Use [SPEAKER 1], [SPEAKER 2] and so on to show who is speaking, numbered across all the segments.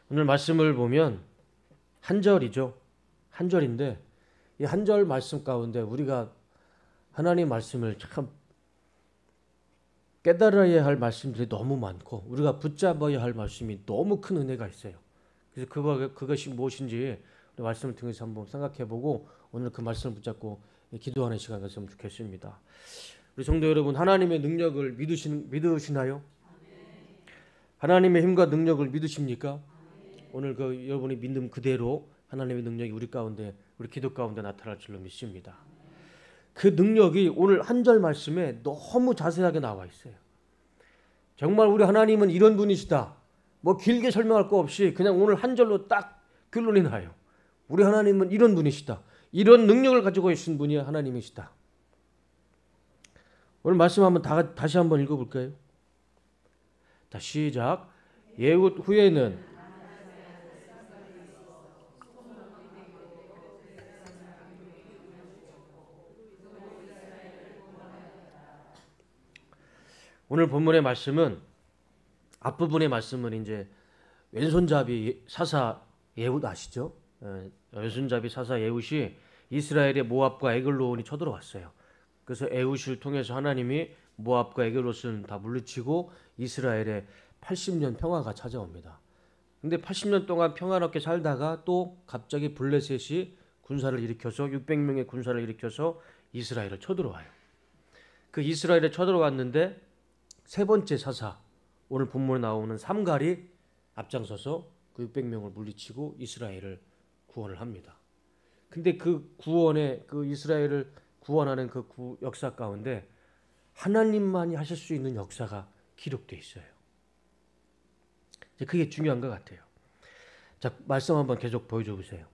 [SPEAKER 1] 오늘 말씀을 보면 한 절이죠. 한 절인데 이 한 절 말씀 가운데 우리가 하나님 말씀을 참 깨달아야 할 말씀들이 너무 많고 우리가 붙잡아야 할 말씀이 너무 큰 은혜가 있어요. 그래서 그것이 무엇인지 우리 말씀을 통해서 한번 생각해보고 오늘 그 말씀을 붙잡고 기도하는 시간 가졌으면 좋겠습니다. 우리 성도 여러분, 하나님의 능력을 믿으시나요? 하나님의 힘과 능력을 믿으십니까? 오늘 그 여러분이 믿는 그대로 하나님의 능력이 우리 가운데, 우리 기도 가운데 나타날 줄로 믿습니다. 그 능력이 오늘 한 절 말씀에 너무 자세하게 나와 있어요. 정말 우리 하나님은 이런 분이시다. 뭐 길게 설명할 거 없이 그냥 오늘 한 절로 딱 결론이 나요. 우리 하나님은 이런 분이시다. 이런 능력을 가지고 계신 분이 하나님이시다. 오늘 말씀 한번 다시 한번 읽어볼까요? 자, 시작. 예후 후에는 오늘 본문의 말씀은 앞부분의 말씀은 이제 왼손잡이 사사 예훗 아시죠? 왼손잡이 사사 예훗이 이스라엘의 모압과 에글론이 쳐들어왔어요. 그래서 에훗을 통해서 하나님이 모압과 에글론을 다 물리치고 이스라엘에 80년 평화가 찾아옵니다. 근데 80년 동안 평화롭게 살다가 또 갑자기 블레셋이 군사를 일으켜서 600명의 군사를 일으켜서 이스라엘을 쳐들어와요. 그 이스라엘에 쳐들어왔는데 세 번째 사사, 오늘 본문에 나오는 삼갈이 앞장서서 그 600명을 물리치고 이스라엘을 구원을 합니다. 근데 그 구원의 그 이스라엘을 구원하는 그 역사 가운데 하나님만이 하실 수 있는 역사가 기록되어 있어요. 그게 중요한 것 같아요. 자, 말씀 한번 계속 보여줘 보세요.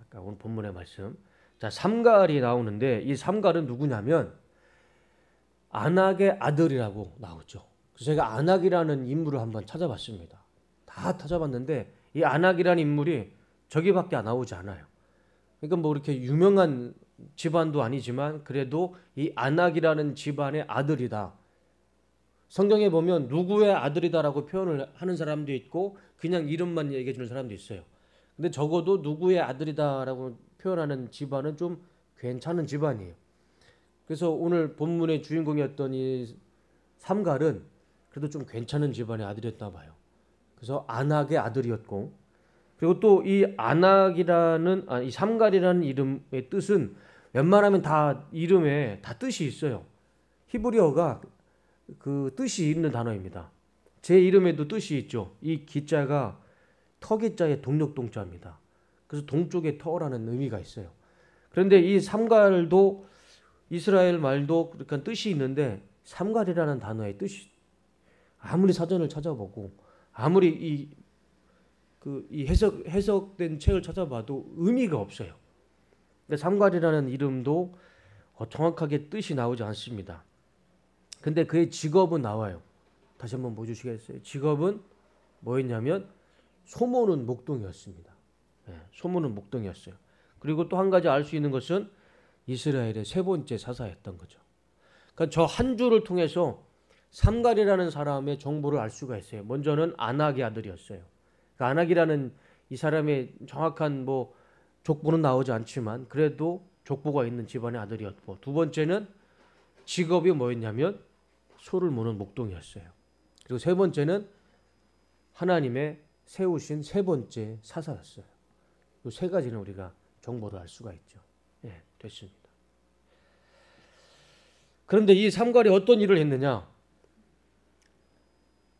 [SPEAKER 1] 아까 오늘 본문의 말씀. 자, 삼갈이 나오는데 이 삼갈은 누구냐면 아낙의 아들이라고 나오죠. 그래서 제가 아낙이라는 인물을 한번 찾아봤습니다. 다 찾아봤는데 이 아낙이라는 인물이 저기밖에 나오지 않아요. 그러니까 뭐 이렇게 유명한 집안도 아니지만 그래도 이 아낙이라는 집안의 아들이다. 성경에 보면 누구의 아들이다라고 표현을 하는 사람도 있고 그냥 이름만 얘기해 주는 사람도 있어요. 근데 적어도 누구의 아들이다라고 표현하는 집안은 좀 괜찮은 집안이에요. 그래서 오늘 본문의 주인공이었던 이 삼갈은 그래도 좀 괜찮은 집안의 아들이었나 봐요. 그래서 아낙의 아들이었고, 그리고 또 이 아낙이라는 이 삼갈이라는 이름의 뜻은 웬만하면 다 이름에 다 뜻이 있어요. 히브리어가 그 뜻이 있는 단어입니다. 제 이름에도 뜻이 있죠. 이 기자가 터기자의 동력동자입니다. 그래서 동쪽의 터라는 의미가 있어요. 그런데 이 삼갈도 이스라엘 말도 그렇게 뜻이 있는데 삼갈이라는 단어의 뜻이 아무리 사전을 찾아보고 아무리 이 해석된 책을 찾아봐도 의미가 없어요. 삼갈이라는 이름도 정확하게 뜻이 나오지 않습니다. 근데 그의 직업은 나와요. 다시 한번 보여주시겠어요? 직업은 뭐였냐면 소모는 목동이었습니다. 소모는 목동이었어요. 그리고 또 한 가지 알 수 있는 것은 이스라엘의 세 번째 사사였던 거죠. 그러니까 저 한 줄을 통해서 삼갈이라는 사람의 정보를 알 수가 있어요. 먼저는 아낙의 아들이었어요. 그러니까 아낙이라는 이 사람의 정확한 뭐 족보는 나오지 않지만 그래도 족보가 있는 집안의 아들이었고, 두 번째는 직업이 뭐였냐면 소를 모는 목동이었어요. 그리고 세 번째는 하나님의 세우신 세 번째 사사였어요. 이 세 가지는 우리가 정보를 알 수가 있죠. 됐습니다. 그런데 이 삼갈이 어떤 일을 했느냐?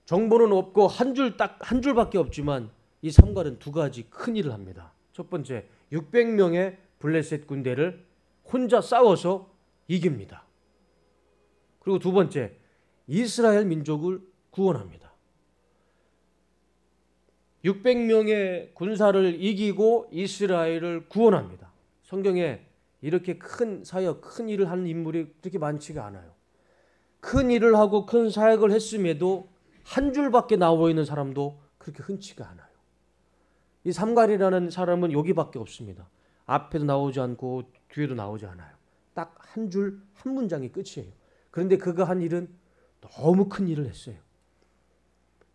[SPEAKER 1] 정보는 없고 딱 한 줄밖에 없지만 이 삼갈은 두 가지 큰 일을 합니다. 첫 번째, 600명의 블레셋 군대를 혼자 싸워서 이깁니다. 그리고 두 번째, 이스라엘 민족을 구원합니다. 600명의 군사를 이기고 이스라엘을 구원합니다. 성경에 이렇게 큰 사역, 큰 일을 하는 인물이 그렇게 많지가 않아요. 큰 일을 하고 큰 사역을 했음에도 한 줄밖에 나와 있는 사람도 그렇게 흔치가 않아요. 이 삼갈이라는 사람은 여기밖에 없습니다. 앞에도 나오지 않고 뒤에도 나오지 않아요. 딱 한 줄, 한 문장이 끝이에요. 그런데 그가 한 일은 너무 큰 일을 했어요.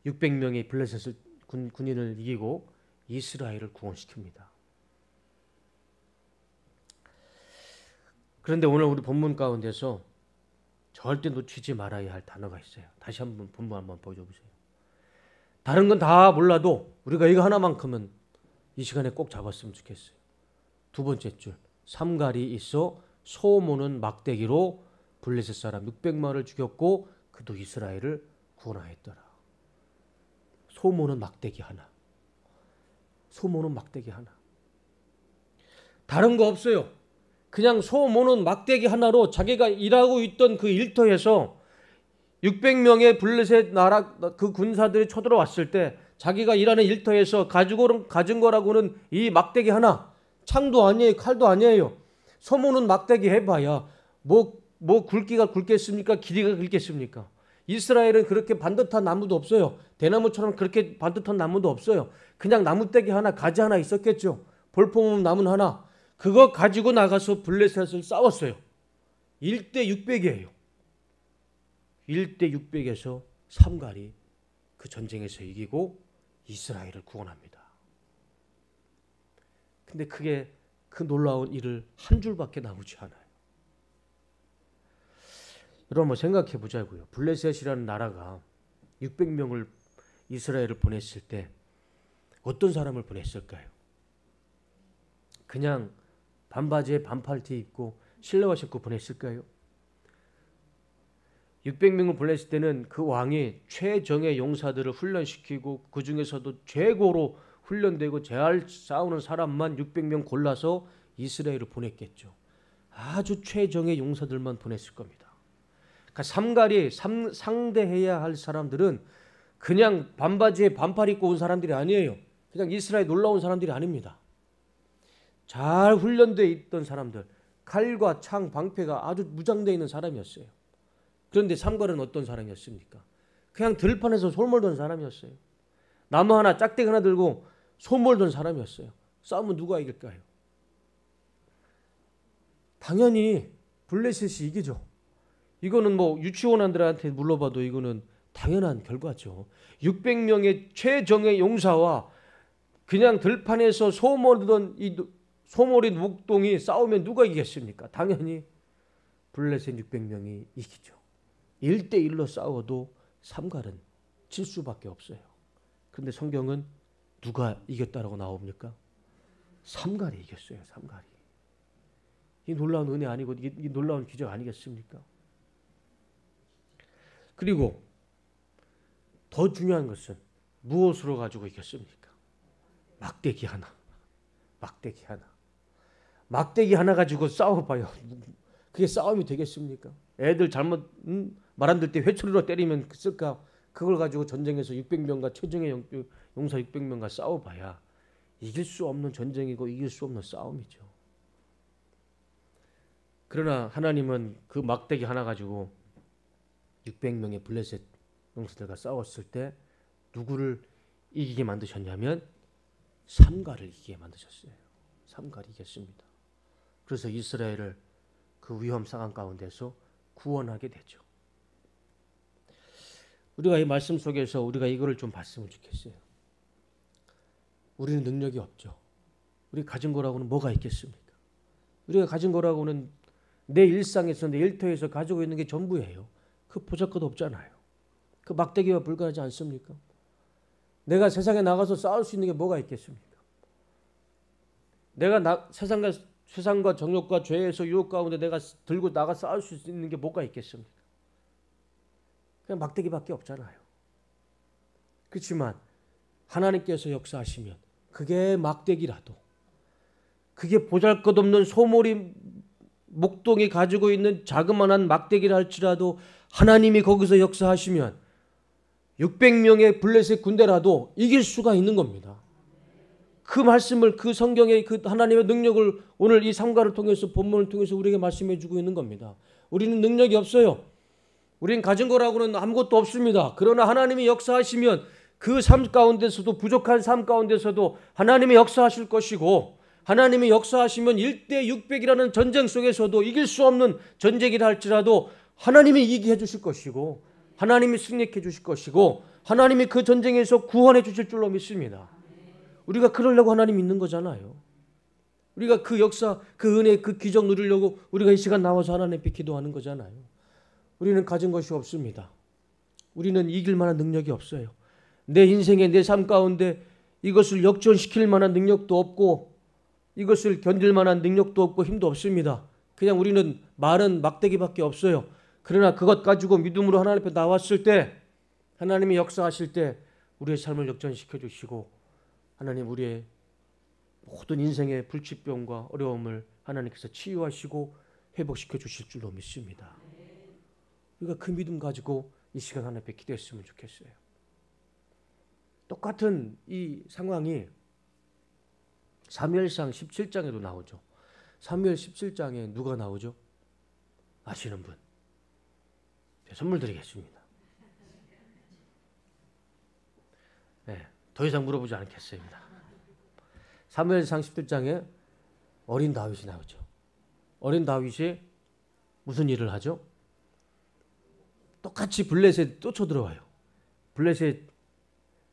[SPEAKER 1] 600명의 블레셋을 군인을 이기고 이스라엘을 구원시킵니다. 그런데 오늘 우리 본문 가운데서 절대 놓치지 말아야 할 단어가 있어요. 다시 한번 본문 한번 보여주세요. 다른 건 다 몰라도 우리가 이거 하나만큼은 이 시간에 꼭 잡았으면 좋겠어요. 두 번째 줄, 삼갈이 있어 소모는 막대기로 블레셋 사람 600만을 죽였고 그도 이스라엘을 구원하였더라. 소모는 막대기 하나. 소모는 막대기 하나. 다른 거 없어요. 그냥 소모는 막대기 하나로 자기가 일하고 있던 그 일터에서 600명의 블레셋 나라 그 군사들이 쳐들어왔을 때 자기가 일하는 일터에서 가진 거라고는 이 막대기 하나. 창도 아니에요. 칼도 아니에요. 소모는 막대기 해봐야 뭐 굵기가 굵겠습니까? 길이가 길겠습니까? 이스라엘은 그렇게 반듯한 나무도 없어요. 대나무처럼 그렇게 반듯한 나무도 없어요. 그냥 나무떼기 하나, 가지 하나 있었겠죠. 볼품 나무 하나. 그거 가지고 나가서 블레셋을 싸웠어요. 1대 600이에요. 1대 600에서 삼갈이 그 전쟁에서 이기고 이스라엘을 구원합니다. 근데 그게 그 놀라운 일을 한 줄밖에 나오지 않아요. 여러분 한번 생각해 보자고요. 블레셋이라는 나라가 600명을 이스라엘을 보냈을 때 어떤 사람을 보냈을까요? 그냥 반바지에 반팔티 입고 실내화 신고 보냈을까요? 600명을 보냈을 때는 그 왕이 최정예 용사들을 훈련시키고 그 중에서도 최고로 훈련되고 잘 싸우는 사람만 600명 골라서 이스라엘을 보냈겠죠. 아주 최정예 용사들만 보냈을 겁니다. 그러니까 삼갈이 상대해야 할 사람들은 그냥 반바지에 반팔 입고 온 사람들이 아니에요. 그냥 이스라엘 놀러 온 사람들이 아닙니다. 잘 훈련되어 있던 사람들, 칼과 창, 방패가 아주 무장되어 있는 사람이었어요. 그런데 삼갈은 어떤 사람이었습니까? 그냥 들판에서 솔몰던 사람이었어요. 나무 하나, 짝대기 하나 들고 소몰던 사람이었어요. 싸우면 누가 이길까요? 당연히 블레셋이 이기죠. 이거는 뭐 유치원원들한테 물어봐도 이거는 당연한 결과죠. 600명의 최정예 용사와 그냥 들판에서 소몰던 이 소몰인 목동이 싸우면 누가 이기겠습니까? 당연히 블레셋 600명이 이기죠. 1대1로 싸워도 삼갈은 질 수밖에 없어요. 그런데 성경은 누가 이겼다라고 나옵니까? 삼갈이 이겼어요. 삼갈이. 이 놀라운 은혜 아니고 이 놀라운 기적 아니겠습니까? 그리고 더 중요한 것은 무엇으로 가지고 이겼습니까? 막대기 하나. 막대기 하나. 막대기 하나 가지고 싸워봐요. 그게 싸움이 되겠습니까? 애들 잘못 말 안 들 때 회초리로 때리면 쓸까? 그걸 가지고 전쟁에서 600명과 최정예 용사 600명과 싸워봐야 이길 수 없는 전쟁이고 이길 수 없는 싸움이죠. 그러나 하나님은 그 막대기 하나 가지고 600명의 블레셋 용사들과 싸웠을 때 누구를 이기게 만드셨냐면 삼갈을 이기게 만드셨어요. 삼갈이 이겼습니다. 그래서 이스라엘을 그 위험 상황 가운데서 구원하게 되죠. 우리가 이 말씀 속에서 우리가 이거를 좀 봤으면 좋겠어요. 우리는 능력이 없죠. 우리 가진 거라고는 뭐가 있겠습니까? 우리가 가진 거라고는 내 일상에서 내 일터에서 가지고 있는 게 전부예요. 그 보잘것 없잖아요. 그 막대기와 불과하지 않습니까? 내가 세상에 나가서 싸울 수 있는 게 뭐가 있겠습니까? 내가 세상과 정욕과 죄에서 유혹 가운데 내가 들고 나가 싸울 수 있는 게 뭐가 있겠습니까? 그냥 막대기밖에 없잖아요. 그렇지만 하나님께서 역사하시면 그게 막대기라도 그게 보잘것없는 소몰이 목동이 가지고 있는 자그마한 막대기라 할지라도 하나님이 거기서 역사하시면 600명의 블레셋 군대라도 이길 수가 있는 겁니다. 그 말씀을 그 성경의 그 하나님의 능력을 오늘 이 삼가를 통해서 본문을 통해서 우리에게 말씀해 주고 있는 겁니다. 우리는 능력이 없어요. 우리는 가진 거라고는 아무것도 없습니다. 그러나 하나님이 역사하시면 그 삶 가운데서도 부족한 삶 가운데서도 하나님이 역사하실 것이고 하나님이 역사하시면 1대 600이라는 전쟁 속에서도 이길 수 없는 전쟁이라 할지라도 하나님이 이기게 해주실 것이고 하나님이 승리해 주실 것이고 하나님이 그 전쟁에서 구원해 주실 줄로 믿습니다. 우리가 그러려고 하나님 있는 거잖아요. 우리가 그 역사, 그 은혜, 그 기적 누리려고 우리가 이 시간 나와서 하나님께 기도하는 거잖아요. 우리는 가진 것이 없습니다. 우리는 이길 만한 능력이 없어요. 내 인생의 내 삶 가운데 이것을 역전시킬 만한 능력도 없고 이것을 견딜 만한 능력도 없고 힘도 없습니다. 그냥 우리는 말은 막대기밖에 없어요. 그러나 그것 가지고 믿음으로 하나님 앞에 나왔을 때 하나님이 역사하실 때 우리의 삶을 역전시켜 주시고 하나님 우리의 모든 인생의 불치병과 어려움을 하나님께서 치유하시고 회복시켜 주실 줄로 믿습니다. 우리가 그 믿음 가지고 이 시간 하나님 앞에 기도했으면 좋겠어요. 똑같은 이 상황이 사무엘상 17장에도 나오죠. 사무엘 17장에 누가 나오죠? 아시는 분? 선물 드리겠습니다. 네, 더 이상 물어보지 않겠습니다. 사무엘상 17장에 어린 다윗이 나오죠. 어린 다윗이 무슨 일을 하죠? 똑같이 블레셋에 쫓아들어와요. 블레셋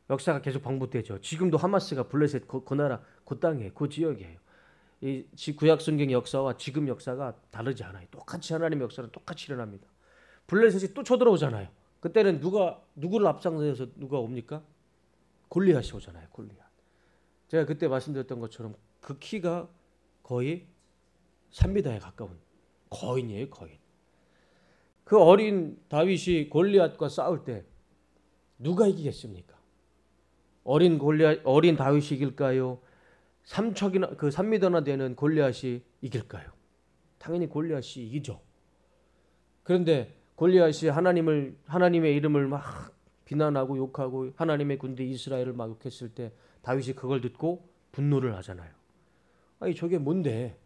[SPEAKER 1] 역사가 계속 반복되죠. 지금도 하마스가 블레셋 그 나라, 그 땅이에요. 그 지역이에요. 이 구약 성경의 역사와 지금 역사가 다르지 않아요. 똑같이 하나님의 역사는 똑같이 일어납니다. 블레셋이 또 쳐들어오잖아요. 그때는 누구를 앞장서서 누가 옵니까? 골리앗이 오잖아요. 골리앗. 제가 그때 말씀드렸던 것처럼 그 키가 거의 3m에 가까운 거인이에요. 거인. 그 어린 다윗이 골리앗과 싸울 때 누가 이기겠습니까? 어린 다윗이 이길까요? 3척이나 그 3m나 되는 골리앗이 이길까요? 당연히 골리앗이 이기죠. 그런데 골리앗이 하나님의 이름을 막 비난하고 욕하고 하나님의 군대 이스라엘을 막 욕했을 때 다윗이 그걸 듣고 분노를 하잖아요. 아니 저게 뭔데?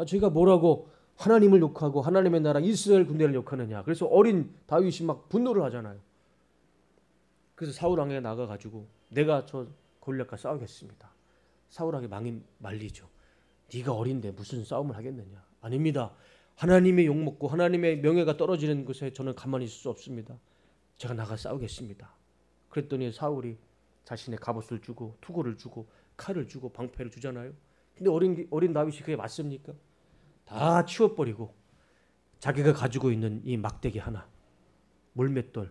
[SPEAKER 1] 저희가 뭐라고 하나님을 욕하고 하나님의 나라 이스라엘 군대를 욕하느냐. 그래서 어린 다윗이 막 분노를 하잖아요. 그래서 사울 왕에게 나가가지고 내가 저 골리앗과 싸우겠습니다. 사울 왕이 망이 말리죠. 네가 어린데 무슨 싸움을 하겠느냐. 아닙니다. 하나님의 욕먹고 하나님의 명예가 떨어지는 곳에 저는 가만히 있을 수 없습니다. 제가 나가 싸우겠습니다. 그랬더니 사울이 자신의 갑옷을 주고 투구를 주고 칼을 주고 방패를 주잖아요. 근데 어린 다윗이 그게 맞습니까? 다 치워버리고 자기가 가지고 있는 이 막대기 하나, 물맷돌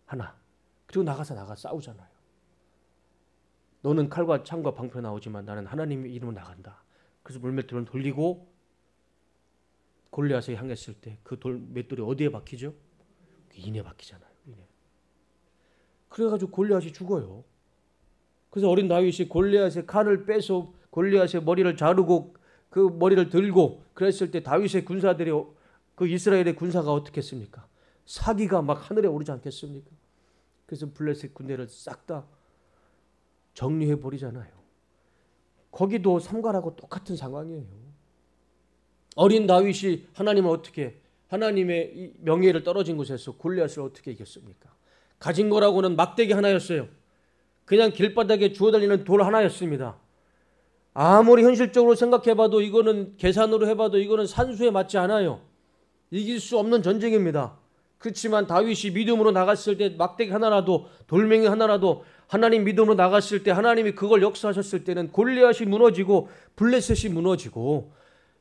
[SPEAKER 1] 하나, 그리고 나가 싸우잖아요. 너는 칼과 창과 방패 나오지만 나는 하나님의 이름으로 나간다. 그래서 물맷돌을 돌리고 골리앗에 향했을 때 그 맷돌이 어디에 박히죠? 인에 박히잖아요. 인에. 그래가지고 골리앗이 죽어요. 그래서 어린 다윗이 골리앗의 칼을 빼서 골리앗의 머리를 자르고 그 머리를 들고 그랬을 때 다윗의 군사들이 그 이스라엘의 군사가 어떻게 했습니까? 사기가 막 하늘에 오르지 않겠습니까? 그래서 블레셋 군대를 싹 다 정리해 버리잖아요. 거기도 삼갈하고 똑같은 상황이에요. 어린 다윗이 하나님의 이 명예를 떨어진 곳에서 골리앗을 어떻게 이겼습니까? 가진 거라고는 막대기 하나였어요. 그냥 길바닥에 주워달리는 돌 하나였습니다. 아무리 현실적으로 생각해봐도 이거는 계산으로 해봐도 이거는 산수에 맞지 않아요. 이길 수 없는 전쟁입니다. 그렇지만 다윗이 믿음으로 나갔을 때 막대기 하나라도 돌멩이 하나라도 하나님 믿음으로 나갔을 때 하나님이 그걸 역사하셨을 때는 골리앗이 무너지고 블레셋이 무너지고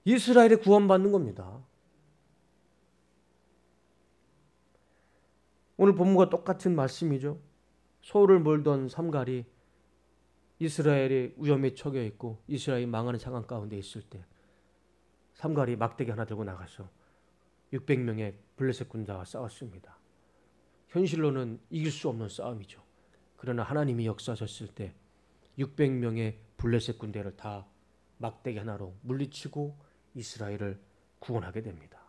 [SPEAKER 1] 이스라엘이 구원받는 겁니다. 오늘 본문과 똑같은 말씀이죠. 소를 몰던 삼갈이 이스라엘의 위험에 처해 있고 이스라엘이 망하는 상황 가운데 있을 때 삼갈이 막대기 하나 들고 나가서 600명의 블레셋 군사와 싸웠습니다. 현실로는 이길 수 없는 싸움이죠. 그러나 하나님이 역사하셨을 때 600명의 블레셋 군대를 다 막대기 하나로 물리치고 이스라엘을 구원하게 됩니다.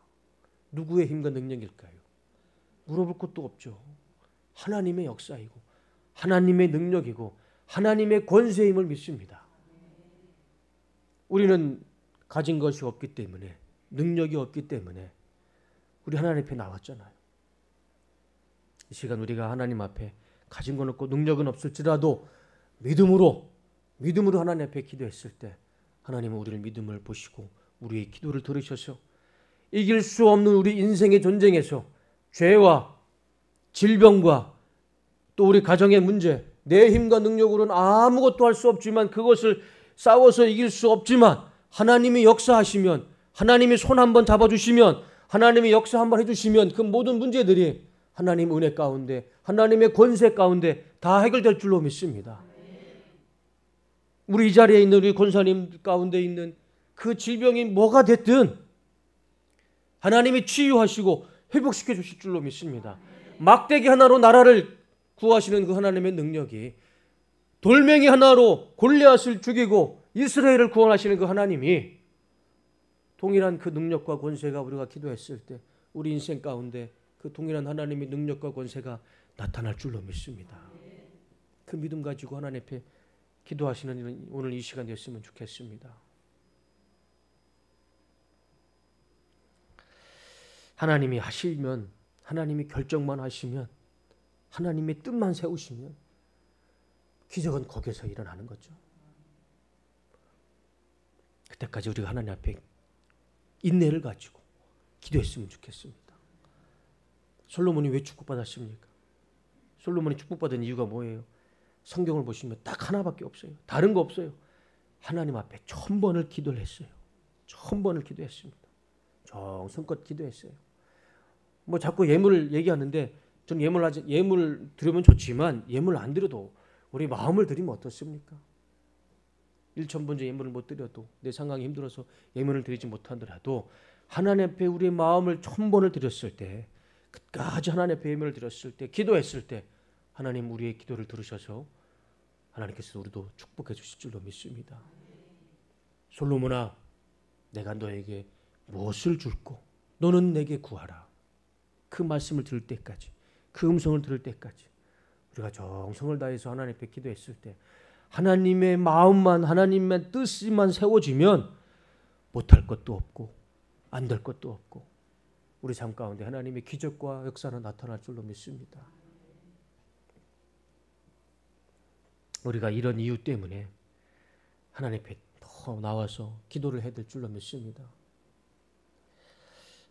[SPEAKER 1] 누구의 힘과 능력일까요? 물어볼 것도 없죠. 하나님의 역사이고 하나님의 능력이고 하나님의 권세의 힘을 믿습니다. 우리는 가진 것이 없기 때문에 능력이 없기 때문에 우리 하나님 앞에 나왔잖아요. 이 시간 우리가 하나님 앞에 가진 건 없고 능력은 없을지라도 믿음으로 하나님 앞에 기도했을 때 하나님은 우리를 믿음을 보시고 우리의 기도를 들으셔서 이길 수 없는 우리 인생의 전쟁에서 죄와 질병과 또 우리 가정의 문제, 내 힘과 능력으로는 아무것도 할 수 없지만 그것을 싸워서 이길 수 없지만 하나님이 역사하시면, 하나님이 손 한번 잡아주시면, 하나님이 역사 한번 해주시면 그 모든 문제들이 하나님 은혜 가운데, 하나님의 권세 가운데 다 해결될 줄로 믿습니다. 우리 이 자리에 있는 우리 권사님 가운데 있는 그 질병이 뭐가 됐든 하나님이 치유하시고 회복시켜 주실 줄로 믿습니다. 막대기 하나로 나라를 구하시는 그 하나님의 능력이, 돌멩이 하나로 골리앗을 죽이고 이스라엘을 구원하시는 그 하나님이 동일한 그 능력과 권세가 우리가 기도했을 때 우리 인생 가운데 그 동일한 하나님의 능력과 권세가 나타날 줄로 믿습니다. 그 믿음 가지고 하나님 앞에 기도하시는 오늘 이 시간 되었으면 좋겠습니다. 하나님이 하시면, 하나님이 결정만 하시면, 하나님의 뜻만 세우시면 기적은 거기서 일어나는 거죠. 그때까지 우리가 하나님 앞에 인내를 가지고 기도했으면 좋겠습니다. 솔로몬이 왜 축복받았습니까? 솔로몬이 축복받은 이유가 뭐예요? 성경을 보시면 딱 하나밖에 없어요. 다른 거 없어요. 하나님 앞에 1000번을 기도를 했어요. 1000번을 기도했습니다. 정성껏 기도했어요. 뭐 자꾸 예물을 얘기하는데 저는 예물 드리면 좋지만 예물 안 드려도 우리 마음을 드리면 어떻습니까? 1000번째 예물을 못 드려도, 내 상황이 힘들어서 예물을 드리지 못하더라도 하나님 앞에 우리의 마음을 1000번을 드렸을 때, 끝까지 하나님 앞에 예물을 드렸을 때, 기도했을 때 하나님 우리의 기도를 들으셔서 하나님께서 우리도 축복해 주실 줄로 믿습니다. 솔로몬아, 내가 너에게 무엇을 줄고 너는 내게 구하라. 그 말씀을 들을 때까지, 그 음성을 들을 때까지 우리가 정성을 다해서 하나님 앞에 기도했을 때 하나님의 마음만, 하나님의 뜻만 세워지면 못할 것도 없고 안 될 것도 없고 우리 삶 가운데 하나님의 기적과 역사는 나타날 줄로 믿습니다. 우리가 이런 이유 때문에 하나님 앞에 더 나와서 기도를 해야 될 줄로 믿습니다.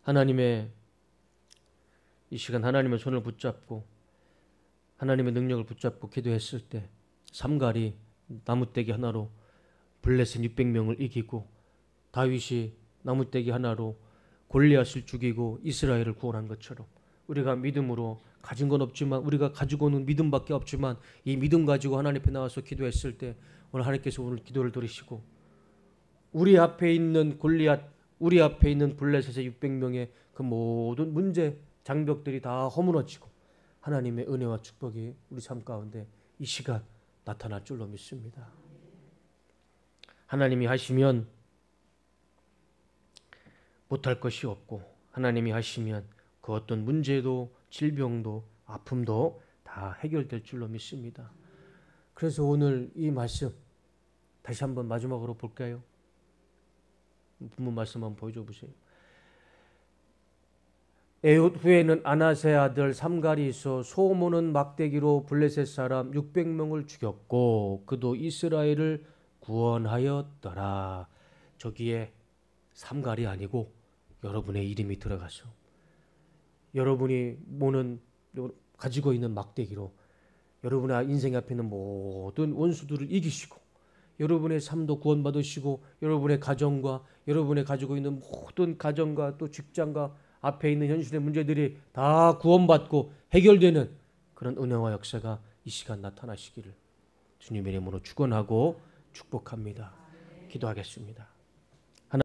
[SPEAKER 1] 하나님의 이 시간 하나님의 손을 붙잡고 하나님의 능력을 붙잡고 기도했을 때 삼갈이 나무떼기 하나로 블레셋 600명을 이기고 다윗이 나무떼기 하나로 골리앗을 죽이고 이스라엘을 구원한 것처럼 우리가 믿음으로 가진 건 없지만, 우리가 가지고는 믿음밖에 없지만 이 믿음 가지고 하나님 앞에 나와서 기도했을 때 오늘 하나님께서 오늘 기도를 들으시고 우리 앞에 있는 골리앗, 우리 앞에 있는 블레셋의 600명의 그 모든 문제, 장벽들이 다 허무너지고 하나님의 은혜와 축복이 우리 삶 가운데 이 시간 나타날 줄로 믿습니다. 하나님이 하시면 못할 것이 없고 하나님이 하시면 그 어떤 문제도 질병도 아픔도 다 해결될 줄로 믿습니다. 그래서 오늘 이 말씀 다시 한번 마지막으로 볼까요? 본문 말씀 한번 보여줘 보세요. 에훗 후에는 아나세 아들 삼갈이 있어 소모는 막대기로 블레셋 사람 600명을 죽였고 그도 이스라엘을 구원하였더라. 저기에 삼갈이 아니고 여러분의 이름이 들어가서 여러분이 모는 가지고 있는 막대기로 여러분의 인생 앞에 있는 모든 원수들을 이기시고 여러분의 삶도 구원받으시고 여러분의 가정과 여러분의 가지고 있는 모든 가정과 또 직장과 앞에 있는 현실의 문제들이 다 구원받고 해결되는 그런 은혜와 역사가 이 시간 나타나시기를 주님의 이름으로 축원하고 축복합니다. 기도하겠습니다.